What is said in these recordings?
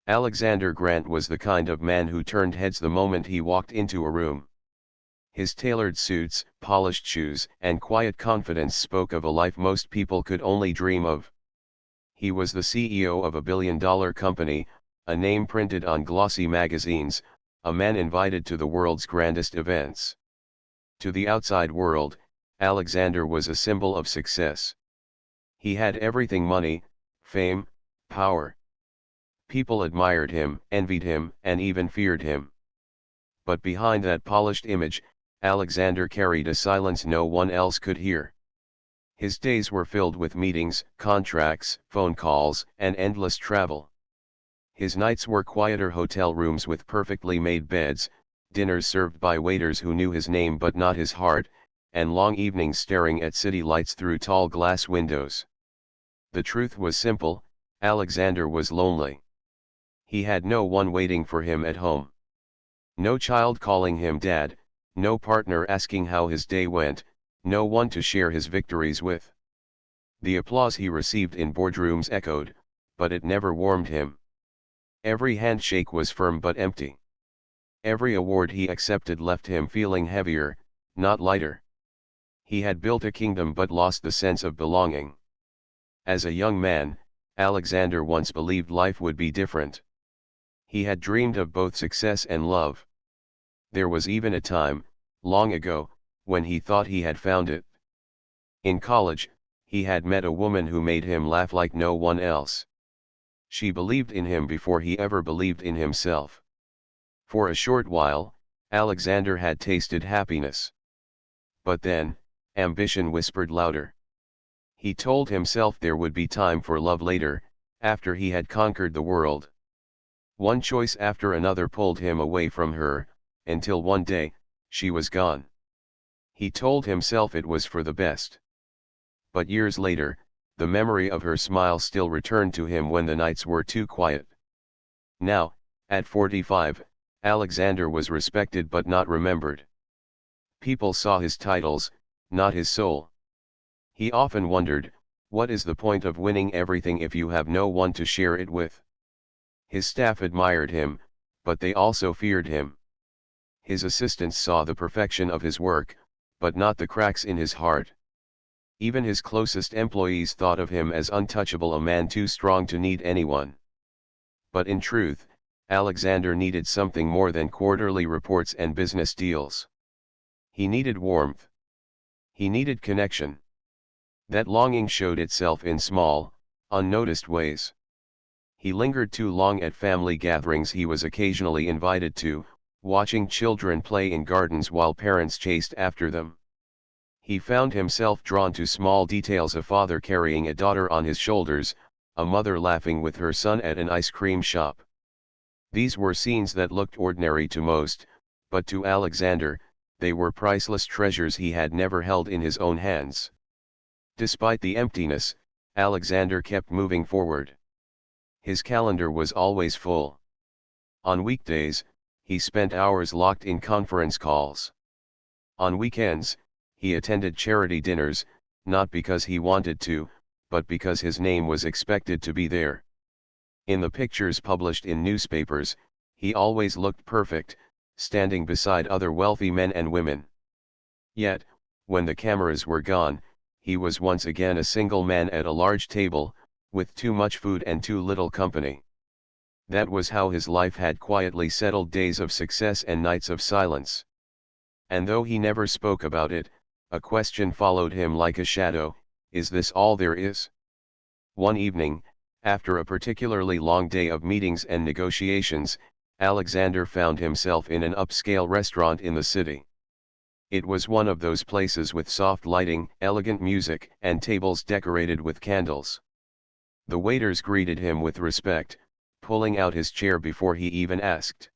Alexander Grant was the kind of man who turned heads the moment he walked into a room. His tailored suits, polished shoes, and quiet confidence spoke of a life most people could only dream of. He was the CEO of a billion-dollar company, a name printed on glossy magazines, a man invited to the world's grandest events. To the outside world, Alexander was a symbol of success. He had everything: money, fame, power. People admired him, envied him, and even feared him. But behind that polished image, Alexander carried a silence no one else could hear. His days were filled with meetings, contracts, phone calls, and endless travel. His nights were quieter hotel rooms with perfectly made beds, dinners served by waiters who knew his name but not his heart, and long evenings staring at city lights through tall glass windows. The truth was simple: Alexander was lonely. He had no one waiting for him at home. No child calling him dad, no partner asking how his day went, no one to share his victories with. The applause he received in boardrooms echoed, but it never warmed him. Every handshake was firm but empty. Every award he accepted left him feeling heavier, not lighter. He had built a kingdom but lost the sense of belonging. As a young man, Alexander once believed life would be different. He had dreamed of both success and love. There was even a time, long ago, when he thought he had found it. In college, he had met a woman who made him laugh like no one else. She believed in him before he ever believed in himself. For a short while, Alexander had tasted happiness. But then, ambition whispered louder. He told himself there would be time for love later, after he had conquered the world. One choice after another pulled him away from her, until one day, she was gone. He told himself it was for the best. But years later, the memory of her smile still returned to him when the nights were too quiet. Now, at 45, Alexander was respected but not remembered. People saw his titles, not his soul. He often wondered, what is the point of winning everything if you have no one to share it with? His staff admired him, but they also feared him. His assistants saw the perfection of his work, but not the cracks in his heart. Even his closest employees thought of him as untouchable, a man too strong to need anyone. But in truth, Alexander needed something more than quarterly reports and business deals. He needed warmth. He needed connection. That longing showed itself in small, unnoticed ways. He lingered too long at family gatherings he was occasionally invited to, watching children play in gardens while parents chased after them. He found himself drawn to small details: a father carrying a daughter on his shoulders, a mother laughing with her son at an ice cream shop. These were scenes that looked ordinary to most, but to Alexander, they were priceless treasures he had never held in his own hands. Despite the emptiness, Alexander kept moving forward. His calendar was always full. On weekdays, he spent hours locked in conference calls. On weekends, he attended charity dinners, not because he wanted to, but because his name was expected to be there. In the pictures published in newspapers, he always looked perfect, standing beside other wealthy men and women. Yet, when the cameras were gone, he was once again a single man at a large table, with too much food and too little company. That was how his life had quietly settled: days of success and nights of silence. And though he never spoke about it, a question followed him like a shadow: is this all there is? One evening, after a particularly long day of meetings and negotiations, Alexander found himself in an upscale restaurant in the city. It was one of those places with soft lighting, elegant music, and tables decorated with candles. The waiters greeted him with respect, pulling out his chair before he even asked.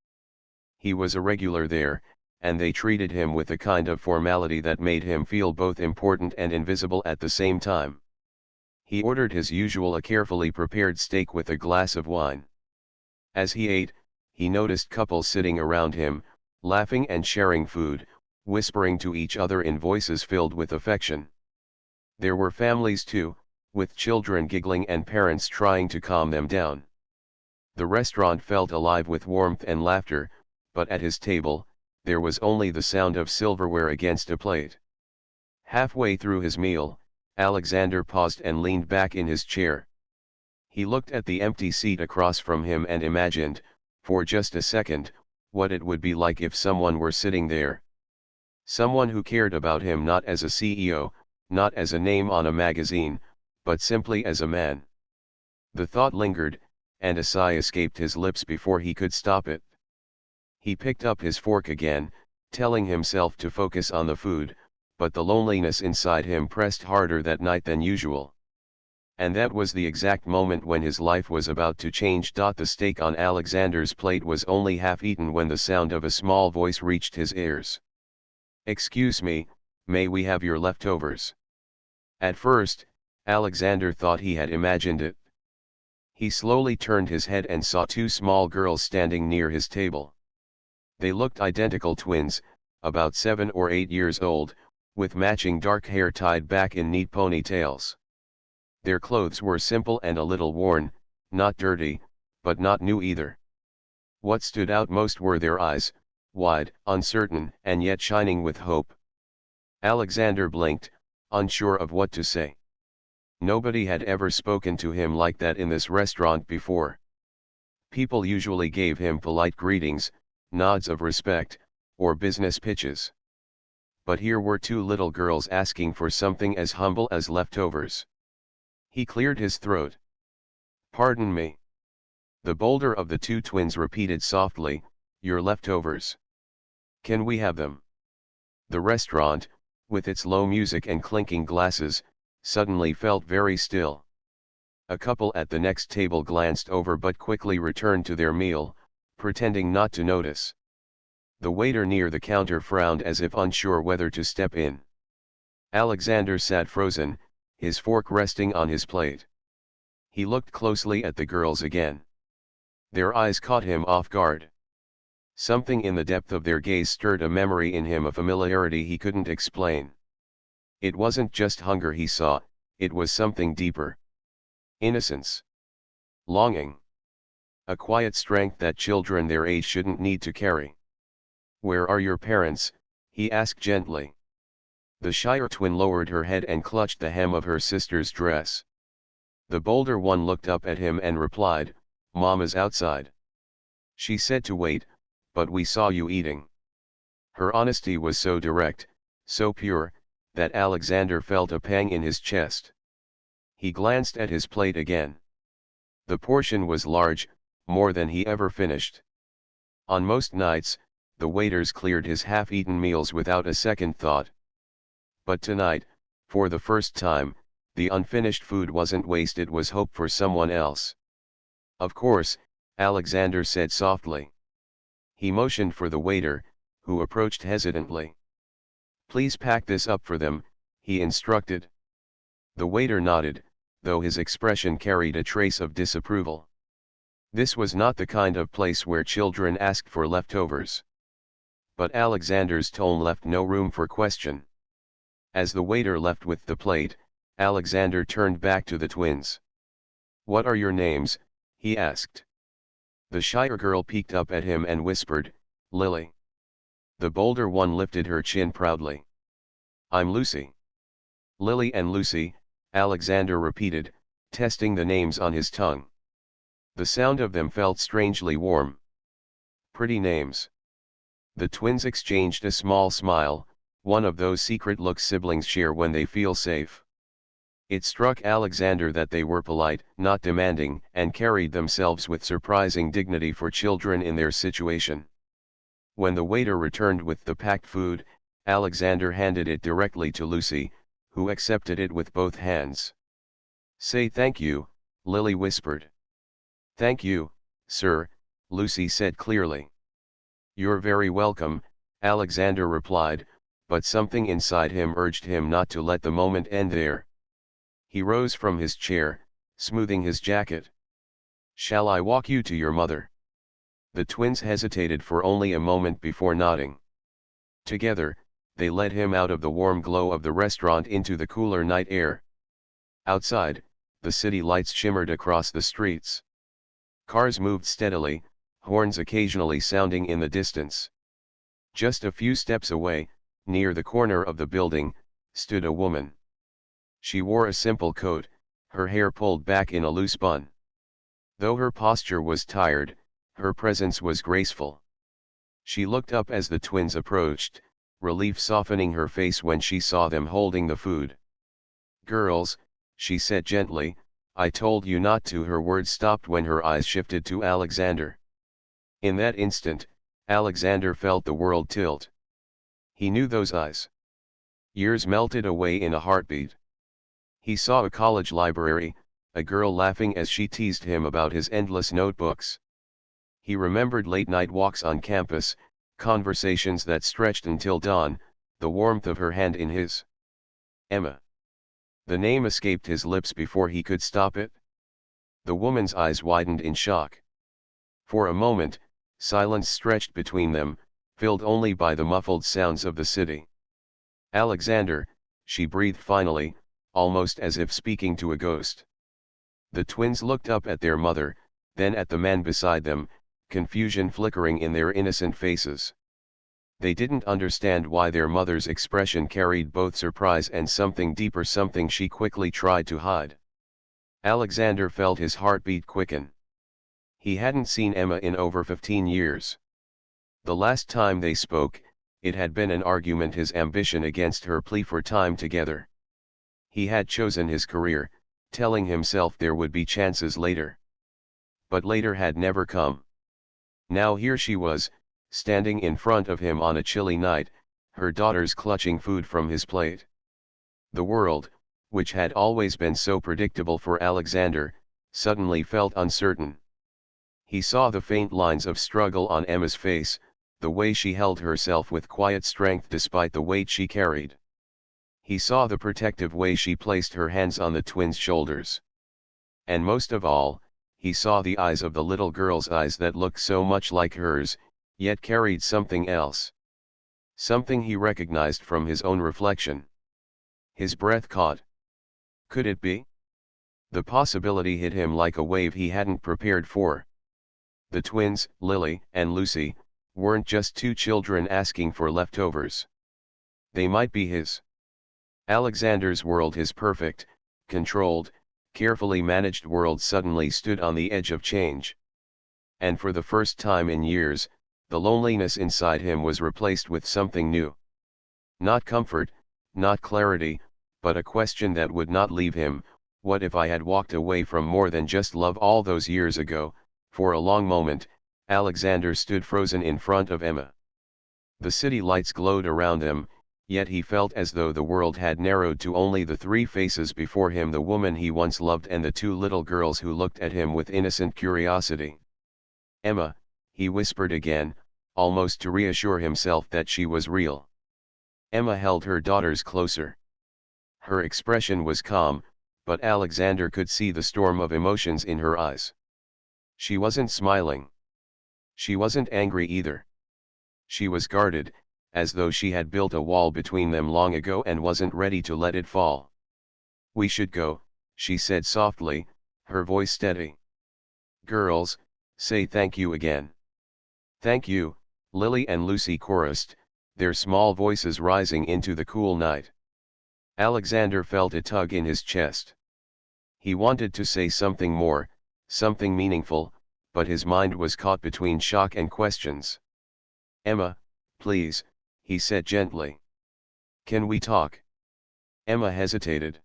He was a regular there, and they treated him with a kind of formality that made him feel both important and invisible at the same time. He ordered his usual, a carefully prepared steak with a glass of wine. As he ate, he noticed couples sitting around him, laughing and sharing food, whispering to each other in voices filled with affection. There were families too, with children giggling and parents trying to calm them down. The restaurant felt alive with warmth and laughter, but at his table, there was only the sound of silverware against a plate. Halfway through his meal, Alexander paused and leaned back in his chair. He looked at the empty seat across from him and imagined, for just a second, what it would be like if someone were sitting there. Someone who cared about him not as a CEO, not as a name on a magazine, but simply as a man. The thought lingered, and a sigh escaped his lips before he could stop it. He picked up his fork again, telling himself to focus on the food, but the loneliness inside him pressed harder that night than usual. And that was the exact moment when his life was about to change. The steak on Alexander's plate was only half eaten when the sound of a small voice reached his ears. "Excuse me, may we have your leftovers?" At first, Alexander thought he had imagined it. He slowly turned his head and saw two small girls standing near his table. They looked identical twins, about 7 or 8 years old, with matching dark hair tied back in neat ponytails. Their clothes were simple and a little worn, not dirty, but not new either. What stood out most were their eyes, wide, uncertain, and yet shining with hope. Alexander blinked, unsure of what to say. Nobody had ever spoken to him like that in this restaurant before. People usually gave him polite greetings, nods of respect, or business pitches. But here were two little girls asking for something as humble as leftovers. He cleared his throat. "Pardon me." The bolder of the two twins repeated softly, "Your leftovers. Can we have them?" The restaurant, with its low music and clinking glasses, suddenly felt very still. A couple at the next table glanced over but quickly returned to their meal, pretending not to notice. The waiter near the counter frowned as if unsure whether to step in. Alexander sat frozen, his fork resting on his plate. He looked closely at the girls again. Their eyes caught him off guard. Something in the depth of their gaze stirred a memory in him, a familiarity he couldn't explain. It wasn't just hunger he saw, it was something deeper. Innocence. Longing. A quiet strength that children their age shouldn't need to carry. "Where are your parents?" he asked gently. The shyer twin lowered her head and clutched the hem of her sister's dress. The bolder one looked up at him and replied, "Mama's outside. She said to wait, but we saw you eating." Her honesty was so direct, so pure, that Alexander felt a pang in his chest. He glanced at his plate again. The portion was large, more than he ever finished. On most nights, the waiters cleared his half-eaten meals without a second thought. But tonight, for the first time, the unfinished food wasn't waste, it was hope for someone else. "Of course," Alexander said softly. He motioned for the waiter, who approached hesitantly. "Please pack this up for them," he instructed. The waiter nodded, though his expression carried a trace of disapproval. This was not the kind of place where children asked for leftovers. But Alexander's tone left no room for question. As the waiter left with the plate, Alexander turned back to the twins. "What are your names?" he asked. The shyer girl peeked up at him and whispered, "Lily." The bolder one lifted her chin proudly. "I'm Lucy." "Lily and Lucy," Alexander repeated, testing the names on his tongue. The sound of them felt strangely warm. "Pretty names." The twins exchanged a small smile, one of those secret looks siblings share when they feel safe. It struck Alexander that they were polite, not demanding, and carried themselves with surprising dignity for children in their situation. When the waiter returned with the packed food, Alexander handed it directly to Lucy, who accepted it with both hands. "Say thank you," Lily whispered. "Thank you, sir," Lucy said clearly. "You're very welcome," Alexander replied, but something inside him urged him not to let the moment end there. He rose from his chair, smoothing his jacket. "Shall I walk you to your mother?" The twins hesitated for only a moment before nodding. Together, they led him out of the warm glow of the restaurant into the cooler night air. Outside, the city lights shimmered across the streets. Cars moved steadily, horns occasionally sounding in the distance. Just a few steps away, near the corner of the building, stood a woman. She wore a simple coat, her hair pulled back in a loose bun. Though her posture was tired, her presence was graceful. She looked up as the twins approached, relief softening her face when she saw them holding the food. "Girls," she said gently, "I told you not to." Her words stopped when her eyes shifted to Alexander. In that instant, Alexander felt the world tilt. He knew those eyes. Years melted away in a heartbeat. He saw a college library, a girl laughing as she teased him about his endless notebooks. He remembered late-night walks on campus, conversations that stretched until dawn, the warmth of her hand in his. Emma. The name escaped his lips before he could stop it. The woman's eyes widened in shock. For a moment, silence stretched between them, filled only by the muffled sounds of the city. "Alexander," she breathed finally, almost as if speaking to a ghost. The twins looked up at their mother, then at the man beside them, confusion flickering in their innocent faces. They didn't understand why their mother's expression carried both surprise and something deeper, something she quickly tried to hide. Alexander felt his heartbeat quicken. He hadn't seen Emma in over 15 years. The last time they spoke, it had been an argument, his ambition against her plea for time together. He had chosen his career, telling himself there would be chances later. But later had never come. Now here she was, standing in front of him on a chilly night, her daughters clutching food from his plate. The world, which had always been so predictable for Alexander, suddenly felt uncertain. He saw the faint lines of struggle on Emma's face, the way she held herself with quiet strength despite the weight she carried. He saw the protective way she placed her hands on the twins' shoulders. And most of all, he saw the eyes of the little girl's eyes that looked so much like hers, yet carried something else. Something he recognized from his own reflection. His breath caught. Could it be? The possibility hit him like a wave he hadn't prepared for. The twins, Lily and Lucy, weren't just two children asking for leftovers. They might be his. Alexander's world, his perfect, controlled, carefully managed world, suddenly stood on the edge of change. And for the first time in years, the loneliness inside him was replaced with something new. Not comfort, not clarity, but a question that would not leave him: what if I had walked away from more than just love all those years ago? For a long moment, Alexander stood frozen in front of Emma. The city lights glowed around them, yet he felt as though the world had narrowed to only the three faces before him: the woman he once loved and the two little girls who looked at him with innocent curiosity. "Emma," he whispered again, almost to reassure himself that she was real. Emma held her daughters closer. Her expression was calm, but Alexander could see the storm of emotions in her eyes. She wasn't smiling. She wasn't angry either. She was guarded, as though she had built a wall between them long ago and wasn't ready to let it fall. "We should go," she said softly, her voice steady. "Girls, say thank you again." "Thank you," Lily and Lucy chorused, their small voices rising into the cool night. Alexander felt a tug in his chest. He wanted to say something more, something meaningful, but his mind was caught between shock and questions. "Emma, please," he said gently. "Can we talk?" Emma hesitated.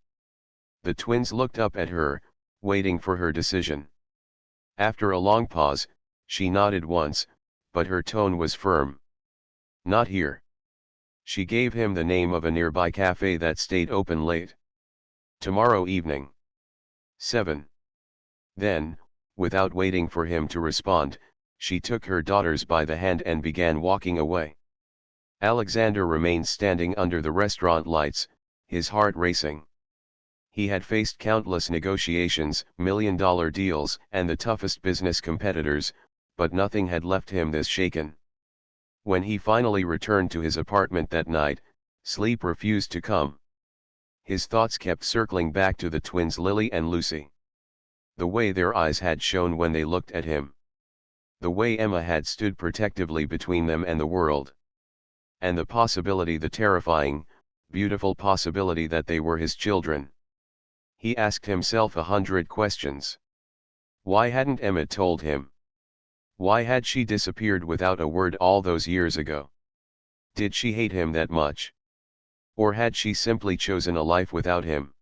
The twins looked up at her, waiting for her decision. After a long pause, she nodded once, but her tone was firm. "Not here." She gave him the name of a nearby cafe that stayed open late. "Tomorrow evening. 7. Then, without waiting for him to respond, she took her daughters by the hand and began walking away. Alexander remained standing under the restaurant lights, his heart racing. He had faced countless negotiations, million-dollar deals, and the toughest business competitors, but nothing had left him this shaken. When he finally returned to his apartment that night, sleep refused to come. His thoughts kept circling back to the twins, Lily and Lucy. The way their eyes had shone when they looked at him. The way Emma had stood protectively between them and the world. And the possibility, the terrifying, beautiful possibility that they were his children. He asked himself 100 questions. Why hadn't Emma told him? Why had she disappeared without a word all those years ago? Did she hate him that much? Or had she simply chosen a life without him?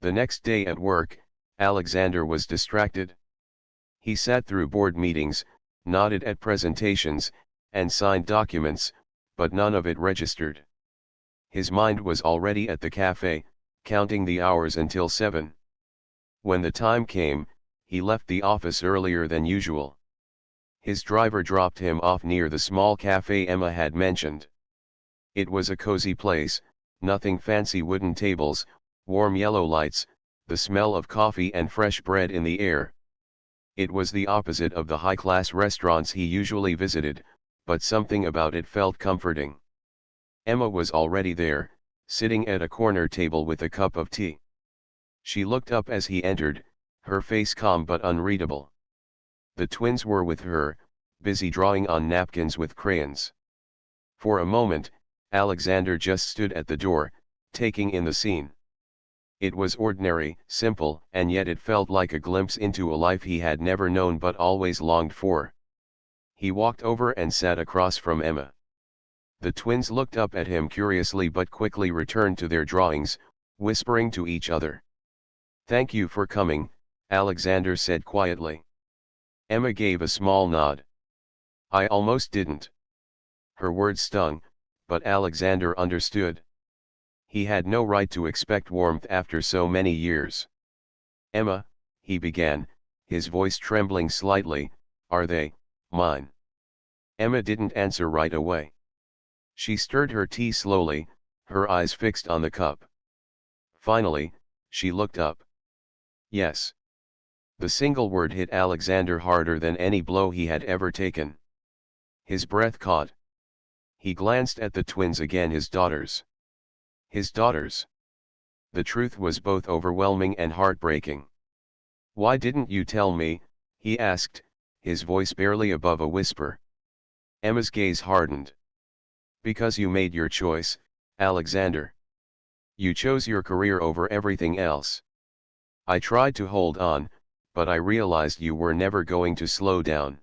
The next day at work, Alexander was distracted. He sat through board meetings, nodded at presentations, and signed documents, but none of it registered. His mind was already at the cafe, counting the hours until 7. When the time came, he left the office earlier than usual. His driver dropped him off near the small cafe Emma had mentioned. It was a cozy place, nothing fancy, wooden tables, warm yellow lights, the smell of coffee and fresh bread in the air. It was the opposite of the high-class restaurants he usually visited, but something about it felt comforting. Emma was already there, sitting at a corner table with a cup of tea. She looked up as he entered, her face calm but unreadable. The twins were with her, busy drawing on napkins with crayons. For a moment, Alexander just stood at the door, taking in the scene. It was ordinary, simple, and yet it felt like a glimpse into a life he had never known but always longed for. He walked over and sat across from Emma. The twins looked up at him curiously but quickly returned to their drawings, whispering to each other. "Thank you for coming," Alexander said quietly. Emma gave a small nod. "I almost didn't." Her words stung, but Alexander understood. He had no right to expect warmth after so many years. "Emma," he began, his voice trembling slightly, "are they mine?" Emma didn't answer right away. She stirred her tea slowly, her eyes fixed on the cup. Finally, she looked up. "Yes." The single word hit Alexander harder than any blow he had ever taken. His breath caught. He glanced at the twins again, his daughters. His daughters. The truth was both overwhelming and heartbreaking. "Why didn't you tell me?" he asked, his voice barely above a whisper. Emma's gaze hardened. "Because you made your choice, Alexander. You chose your career over everything else. I tried to hold on, but I realized you were never going to slow down.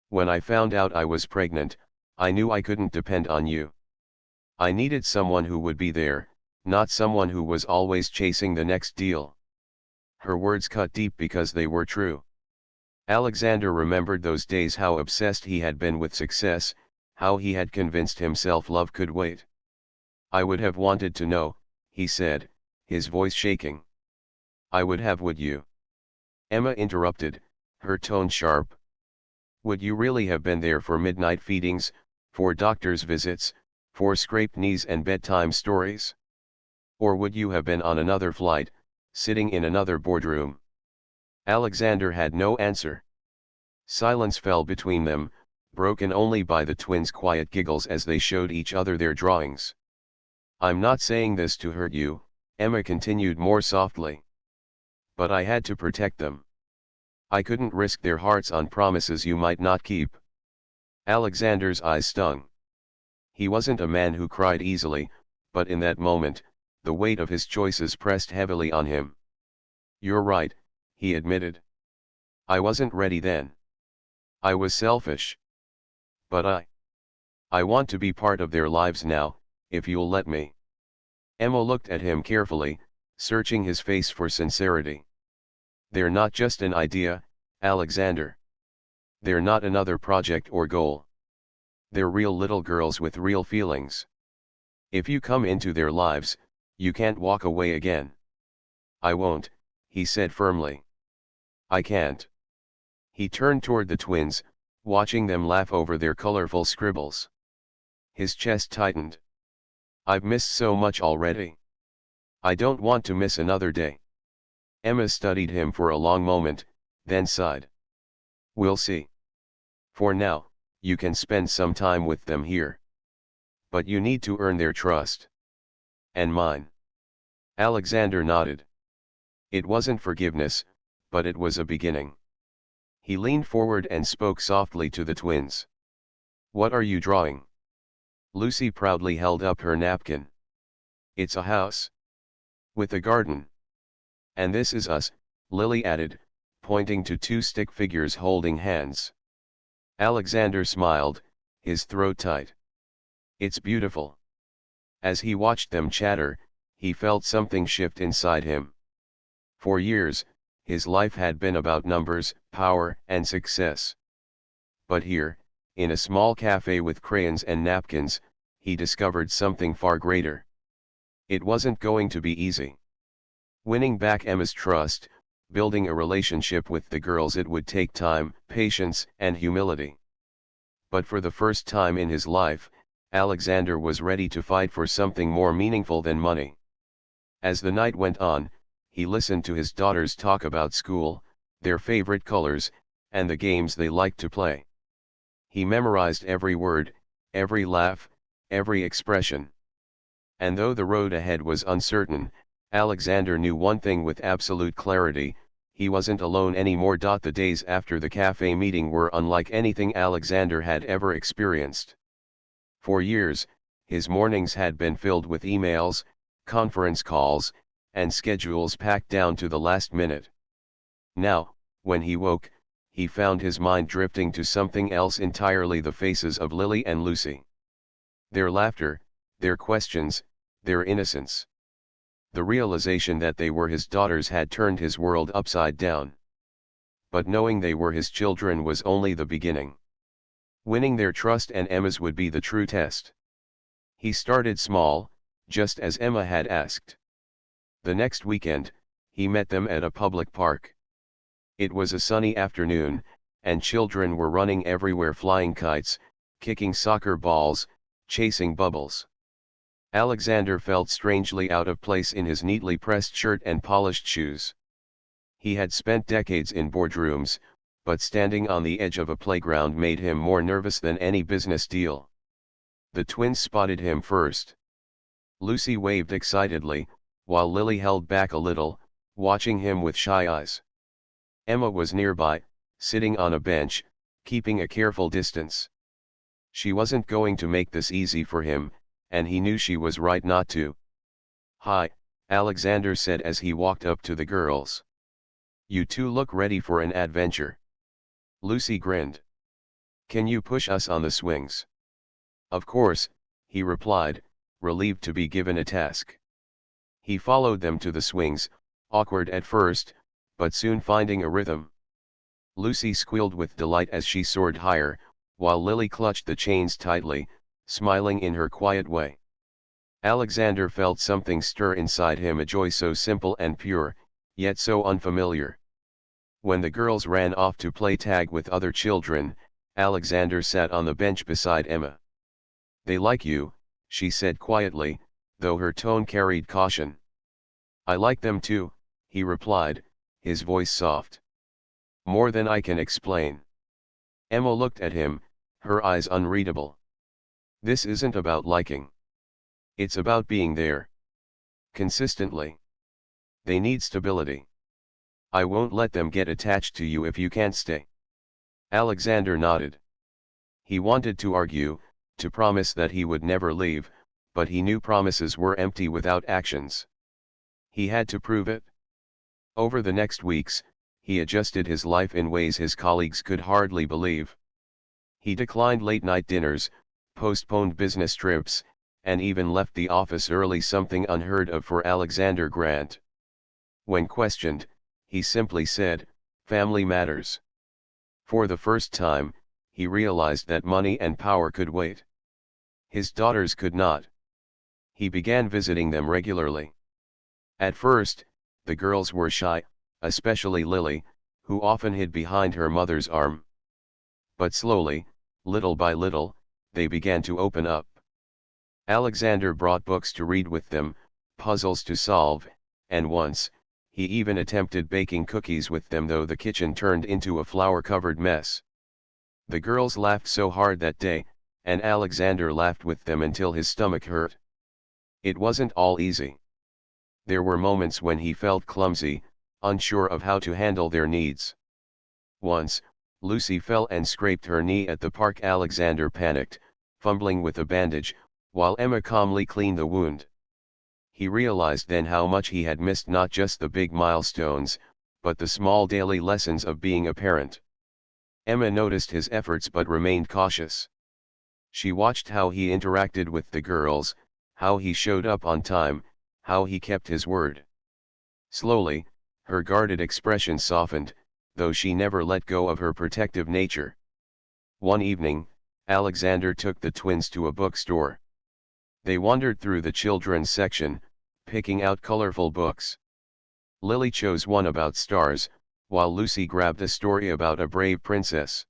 When I found out I was pregnant, I knew I couldn't depend on you. I needed someone who would be there, not someone who was always chasing the next deal." Her words cut deep because they were true. Alexander remembered those days, how obsessed he had been with success, how he had convinced himself love could wait. "I would have wanted to know," he said, his voice shaking. "I would have, would you?" Emma interrupted, her tone sharp. "Would you really have been there for midnight feedings, for doctor's visits, for scraped knees and bedtime stories? Or would you have been on another flight, sitting in another boardroom?" Alexander had no answer. Silence fell between them, broken only by the twins' quiet giggles as they showed each other their drawings. "I'm not saying this to hurt you," Emma continued more softly. "But I had to protect them. I couldn't risk their hearts on promises you might not keep." Alexander's eyes stung. He wasn't a man who cried easily, but in that moment, the weight of his choices pressed heavily on him. "You're right," he admitted. "I wasn't ready then. I was selfish. But I want to be part of their lives now, if you'll let me." Emma looked at him carefully, searching his face for sincerity. "They're not just an idea, Alexander. They're not another project or goal. They're real little girls with real feelings. If you come into their lives, you can't walk away again." "I won't," he said firmly. "I can't." He turned toward the twins, watching them laugh over their colorful scribbles. His chest tightened. "I've missed so much already. I don't want to miss another day." Emma studied him for a long moment, then sighed. "We'll see. For now, you can spend some time with them here. But you need to earn their trust. And mine." Alexander nodded. It wasn't forgiveness, but it was a beginning. He leaned forward and spoke softly to the twins. "What are you drawing?" Lucy proudly held up her napkin. "It's a house. With a garden. And this is us," Lily added, pointing to two stick figures holding hands. Alexander smiled, his throat tight. "It's beautiful." As he watched them chatter, he felt something shift inside him. For years, his life had been about numbers, power, and success. But here, in a small cafe with crayons and napkins, he discovered something far greater. It wasn't going to be easy. Winning back Emma's trust, building a relationship with the girls, it would take time, patience, and humility. But for the first time in his life, Alexander was ready to fight for something more meaningful than money. As the night went on, he listened to his daughters talk about school, their favorite colors, and the games they liked to play. He memorized every word, every laugh, every expression. And though the road ahead was uncertain, Alexander knew one thing with absolute clarity: he wasn't alone anymore. The days after the cafe meeting were unlike anything Alexander had ever experienced. For years, his mornings had been filled with emails, conference calls, and schedules packed down to the last minute. Now, when he woke, he found his mind drifting to something else entirely: the faces of Lily and Lucy. Their laughter, their questions, their innocence. The realization that they were his daughters had turned his world upside down. But knowing they were his children was only the beginning. Winning their trust and Emma's would be the true test. He started small, just as Emma had asked. The next weekend, he met them at a public park. It was a sunny afternoon, and children were running everywhere, flying kites, kicking soccer balls, chasing bubbles. Alexander felt strangely out of place in his neatly pressed shirt and polished shoes. He had spent decades in boardrooms, but standing on the edge of a playground made him more nervous than any business deal. The twins spotted him first. Lucy waved excitedly, while Lily held back a little, watching him with shy eyes. Emma was nearby, sitting on a bench, keeping a careful distance. She wasn't going to make this easy for him, and he knew she was right not to. "Hi," Alexander said as he walked up to the girls. "You two look ready for an adventure." Lucy grinned. "Can you push us on the swings?" "Of course," he replied, relieved to be given a task. He followed them to the swings, awkward at first, but soon finding a rhythm. Lucy squealed with delight as she soared higher, while Lily clutched the chains tightly, smiling in her quiet way. Alexander felt something stir inside him, a joy so simple and pure, yet so unfamiliar. When the girls ran off to play tag with other children, Alexander sat on the bench beside Emma. "They like you," she said quietly, though her tone carried caution. "I like them too," he replied, his voice soft. "More than I can explain." Emma looked at him, her eyes unreadable. "This isn't about liking. It's about being there. Consistently. They need stability. I won't let them get attached to you if you can't stay." Alexander nodded. He wanted to argue, to promise that he would never leave, but he knew promises were empty without actions. He had to prove it. Over the next weeks, he adjusted his life in ways his colleagues could hardly believe. He declined late-night dinners, postponed business trips, and even left the office early, something unheard of for Alexander Grant. When questioned, he simply said, "Family matters." For the first time, he realized that money and power could wait. His daughters could not. He began visiting them regularly. At first, the girls were shy, especially Lily, who often hid behind her mother's arm. But slowly, little by little, they began to open up. Alexander brought books to read with them, puzzles to solve, and once, he even attempted baking cookies with them, though the kitchen turned into a flour-covered mess. The girls laughed so hard that day, and Alexander laughed with them until his stomach hurt. It wasn't all easy. There were moments when he felt clumsy, unsure of how to handle their needs. Once, Lucy fell and scraped her knee at the park. Alexander panicked, fumbling with a bandage, while Emma calmly cleaned the wound. He realized then how much he had missed, not just the big milestones, but the small daily lessons of being a parent. Emma noticed his efforts but remained cautious. She watched how he interacted with the girls, how he showed up on time, how he kept his word. Slowly, her guarded expression softened, though she never let go of her protective nature. One evening, Alexander took the twins to a bookstore. They wandered through the children's section, picking out colorful books. Lily chose one about stars, while Lucy grabbed a story about a brave princess.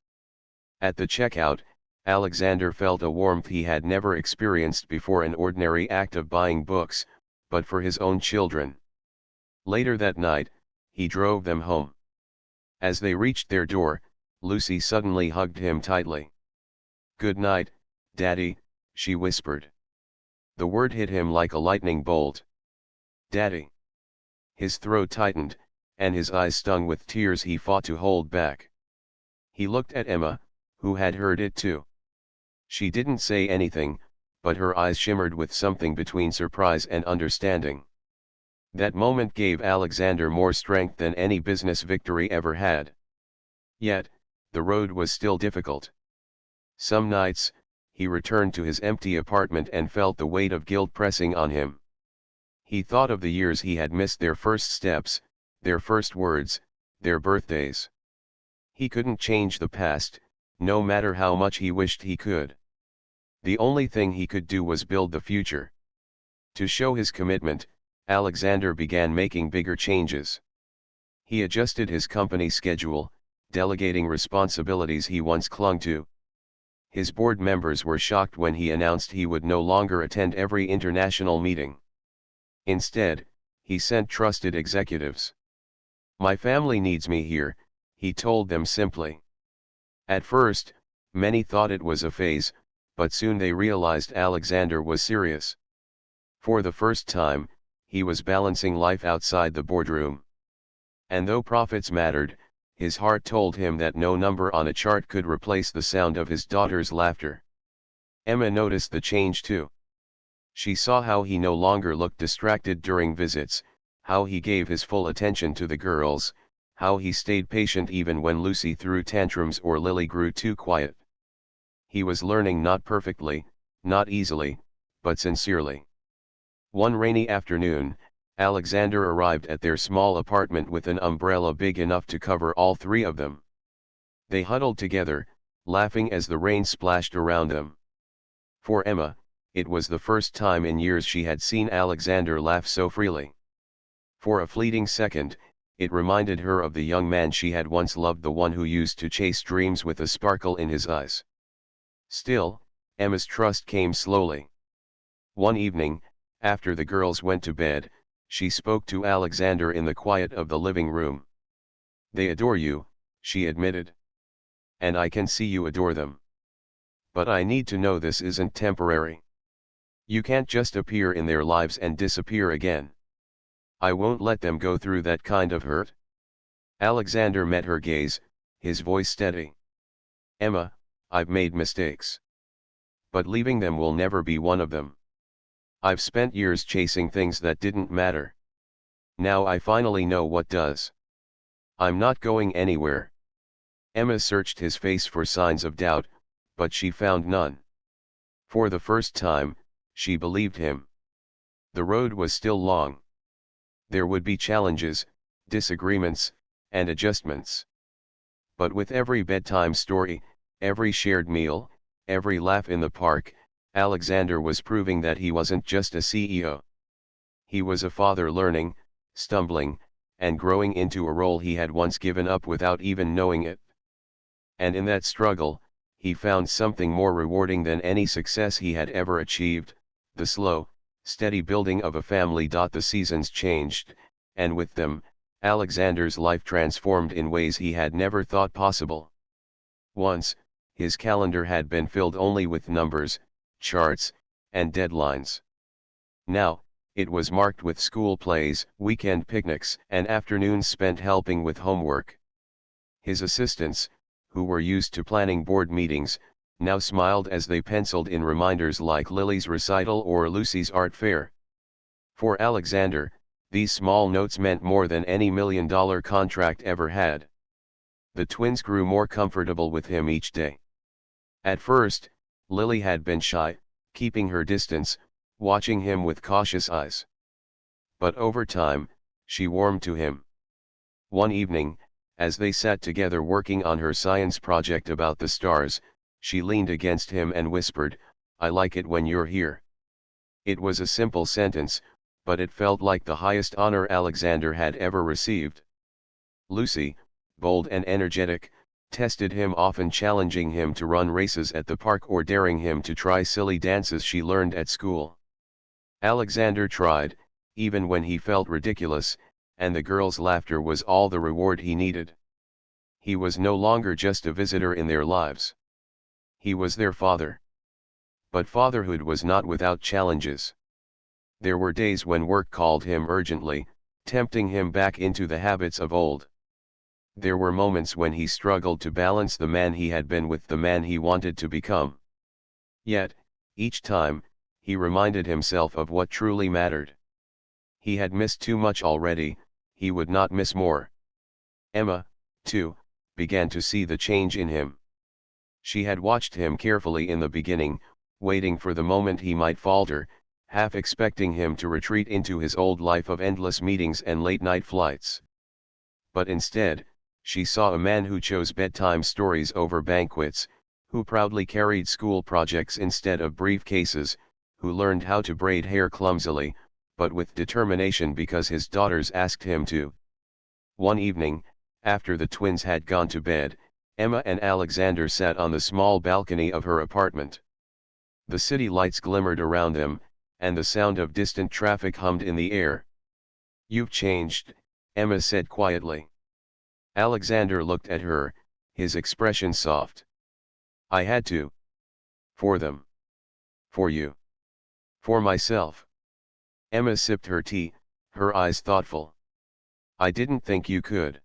At the checkout, Alexander felt a warmth he had never experienced before, an ordinary act of buying books, but for his own children. Later that night, he drove them home. As they reached their door, Lucy suddenly hugged him tightly. "Good night, Daddy," she whispered. The word hit him like a lightning bolt. "Daddy." His throat tightened, and his eyes stung with tears he fought to hold back. He looked at Emma, who had heard it too. She didn't say anything, but her eyes shimmered with something between surprise and understanding. That moment gave Alexander more strength than any business victory ever had. Yet, the road was still difficult. Some nights, he returned to his empty apartment and felt the weight of guilt pressing on him. He thought of the years he had missed, their first steps, their first words, their birthdays. He couldn't change the past, no matter how much he wished he could. The only thing he could do was build the future. To show his commitment, Alexander began making bigger changes. He adjusted his company schedule, delegating responsibilities he once clung to. His board members were shocked when he announced he would no longer attend every international meeting. Instead, he sent trusted executives. "My family needs me here," he told them simply. At first, many thought it was a phase, but soon they realized Alexander was serious. For the first time, he was balancing life outside the boardroom. And though profits mattered, his heart told him that no number on a chart could replace the sound of his daughter's laughter. Emma noticed the change too. She saw how he no longer looked distracted during visits, how he gave his full attention to the girls, how he stayed patient even when Lucy threw tantrums or Lily grew too quiet. He was learning, not perfectly, not easily, but sincerely. One rainy afternoon, Alexander arrived at their small apartment with an umbrella big enough to cover all three of them. They huddled together, laughing as the rain splashed around them. For Emma, it was the first time in years she had seen Alexander laugh so freely. For a fleeting second, it reminded her of the young man she had once loved, the one who used to chase dreams with a sparkle in his eyes. Still, Emma's trust came slowly. One evening, after the girls went to bed, she spoke to Alexander in the quiet of the living room. "They adore you," she admitted. "And I can see you adore them. But I need to know this isn't temporary. You can't just appear in their lives and disappear again. I won't let them go through that kind of hurt." Alexander met her gaze, his voice steady. "Emma, I've made mistakes. But leaving them will never be one of them. I've spent years chasing things that didn't matter. Now I finally know what does. I'm not going anywhere." Emma searched his face for signs of doubt, but she found none. For the first time, she believed him. The road was still long. There would be challenges, disagreements, and adjustments. But with every bedtime story, every shared meal, every laugh in the park, Alexander was proving that he wasn't just a CEO. He was a father, learning, stumbling, and growing into a role he had once given up without even knowing it. And in that struggle, he found something more rewarding than any success he had ever achieved: the slow, steady building of a family. The seasons changed, and with them, Alexander's life transformed in ways he had never thought possible. Once, his calendar had been filled only with numbers, charts, and deadlines. Now, It was marked with school plays, weekend picnics, and afternoons spent helping with homework. His assistants, who were used to planning board meetings, now smiled as they penciled in reminders like Lily's recital or Lucy's art fair. For Alexander, these small notes meant more than any million-dollar contract ever had. The twins grew more comfortable with him each day. At first, Lily had been shy, keeping her distance, watching him with cautious eyes. But over time, she warmed to him. One evening, as they sat together working on her science project about the stars, she leaned against him and whispered, "I like it when you're here." It was a simple sentence, but it felt like the highest honor Alexander had ever received. Lucy, bold and energetic, tested him, often challenging him to run races at the park or daring him to try silly dances she learned at school. Alexander tried, even when he felt ridiculous, and the girls' laughter was all the reward he needed. He was no longer just a visitor in their lives. He was their father. But fatherhood was not without challenges. There were days when work called him urgently, tempting him back into the habits of old. There were moments when he struggled to balance the man he had been with the man he wanted to become. Yet, each time, he reminded himself of what truly mattered. He had missed too much already, he would not miss more. Emma, too, began to see the change in him. She had watched him carefully in the beginning, waiting for the moment he might falter, half expecting him to retreat into his old life of endless meetings and late-night flights. But instead, she saw a man who chose bedtime stories over banquets, who proudly carried school projects instead of briefcases, who learned how to braid hair clumsily, but with determination because his daughters asked him to. One evening, after the twins had gone to bed, Emma and Alexander sat on the small balcony of her apartment. The city lights glimmered around them, and the sound of distant traffic hummed in the air. "You've changed," Emma said quietly. Alexander looked at her, his expression soft. "I had to. For them. For you. For myself." Emma sipped her tea, her eyes thoughtful. "I didn't think you could."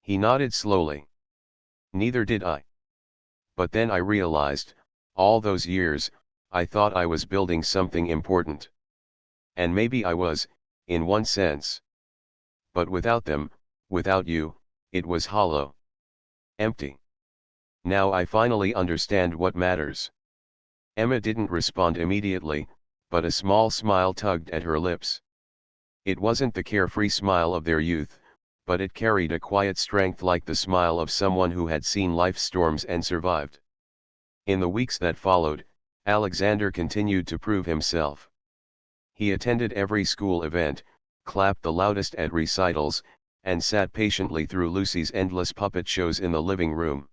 He nodded slowly. "Neither did I. But then I realized, all those years, I thought I was building something important. And maybe I was, in one sense. But without them, without you, it was hollow. Empty. Now I finally understand what matters." Emma didn't respond immediately, but a small smile tugged at her lips. It wasn't the carefree smile of their youth, but it carried a quiet strength like the smile of someone who had seen life's storms and survived. In the weeks that followed, Alexander continued to prove himself. He attended every school event, clapped the loudest at recitals, and sat patiently through Lucy's endless puppet shows in the living room.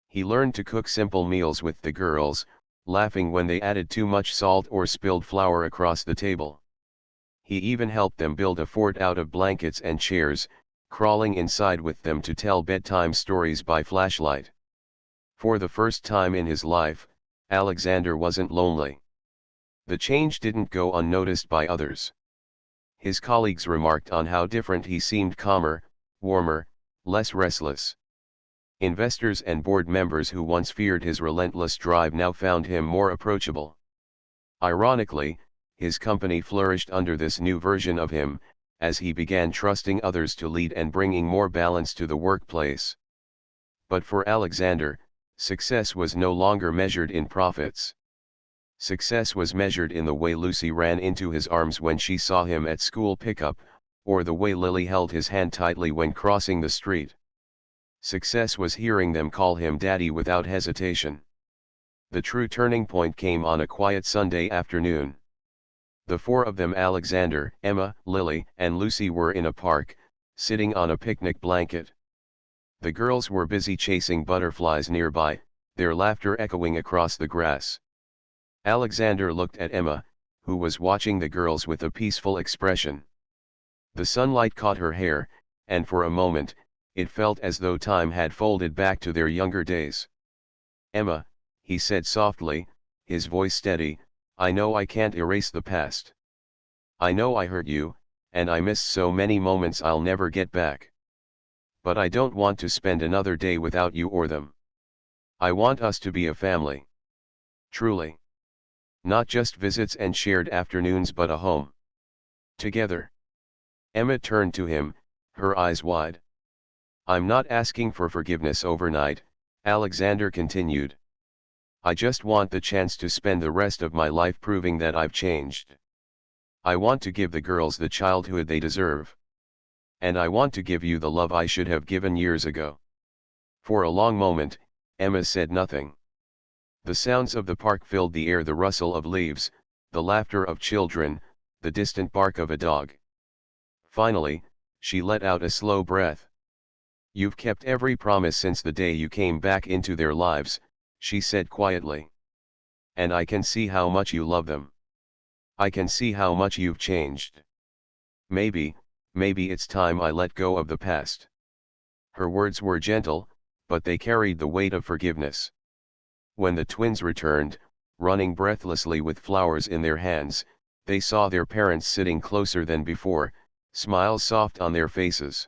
He learned to cook simple meals with the girls, laughing when they added too much salt or spilled flour across the table. He even helped them build a fort out of blankets and chairs, crawling inside with them to tell bedtime stories by flashlight. For the first time in his life, Alexander wasn't lonely. The change didn't go unnoticed by others. His colleagues remarked on how different he seemed: calmer, warmer, less restless. Investors and board members who once feared his relentless drive now found him more approachable. Ironically, his company flourished under this new version of him, as he began trusting others to lead and bringing more balance to the workplace. But for Alexander, success was no longer measured in profits. Success was measured in the way Lucy ran into his arms when she saw him at school pickup, or the way Lily held his hand tightly when crossing the street. Success was hearing them call him daddy without hesitation. The true turning point came on a quiet Sunday afternoon. The four of them, Alexander, Emma, Lily, and Lucy, were in a park, sitting on a picnic blanket. The girls were busy chasing butterflies nearby, their laughter echoing across the grass. Alexander looked at Emma, who was watching the girls with a peaceful expression. The sunlight caught her hair, and for a moment, it felt as though time had folded back to their younger days. "Emma," he said softly, his voice steady, "I know I can't erase the past. I know I hurt you, and I miss so many moments I'll never get back. But I don't want to spend another day without you or them. I want us to be a family. Truly. Not just visits and shared afternoons but a home. Together. Emma turned to him, her eyes wide. I'm not asking for forgiveness overnight, Alexander continued. I just want the chance to spend the rest of my life proving that I've changed. I want to give the girls the childhood they deserve. And I want to give you the love I should have given years ago. For a long moment, Emma said nothing. The sounds of the park filled the air, the rustle of leaves, the laughter of children, the distant bark of a dog. Finally, she let out a slow breath. You've kept every promise since the day you came back into their lives, she said quietly. And I can see how much you love them. I can see how much you've changed. Maybe it's time I let go of the past. Her words were gentle, but they carried the weight of forgiveness. When the twins returned, running breathlessly with flowers in their hands, they saw their parents sitting closer than before, smiles soft on their faces.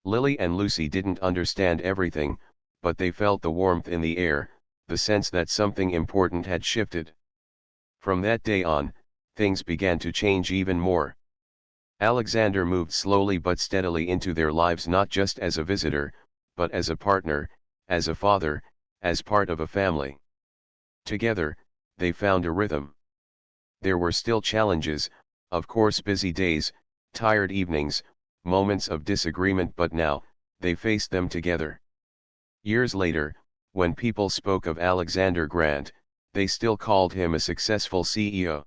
Lily and Lucy didn't understand everything, but they felt the warmth in the air, the sense that something important had shifted. From that day on, things began to change even more. Alexander moved slowly but steadily into their lives, not just as a visitor, but as a partner, as a father, as part of a family. Together, they found a rhythm. There were still challenges, of course, busy days, tired evenings, moments of disagreement, but now, they faced them together. Years later, when people spoke of Alexander Grant, they still called him a successful CEO.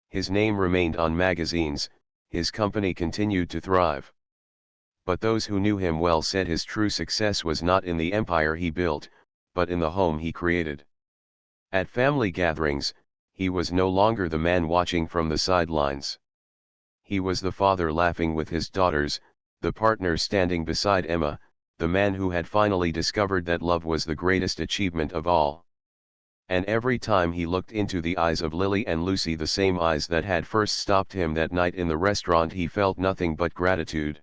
His name remained on magazines, his company continued to thrive. But those who knew him well said his true success was not in the empire he built, but in the home he created. At family gatherings, he was no longer the man watching from the sidelines. He was the father laughing with his daughters, the partner standing beside Emma, the man who had finally discovered that love was the greatest achievement of all. And every time he looked into the eyes of Lily and Lucy, the same eyes that had first stopped him that night in the restaurant, he felt nothing but gratitude.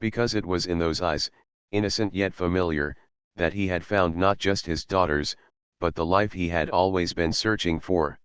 Because it was in those eyes, innocent yet familiar, that he had found not just his daughters, but the life he had always been searching for.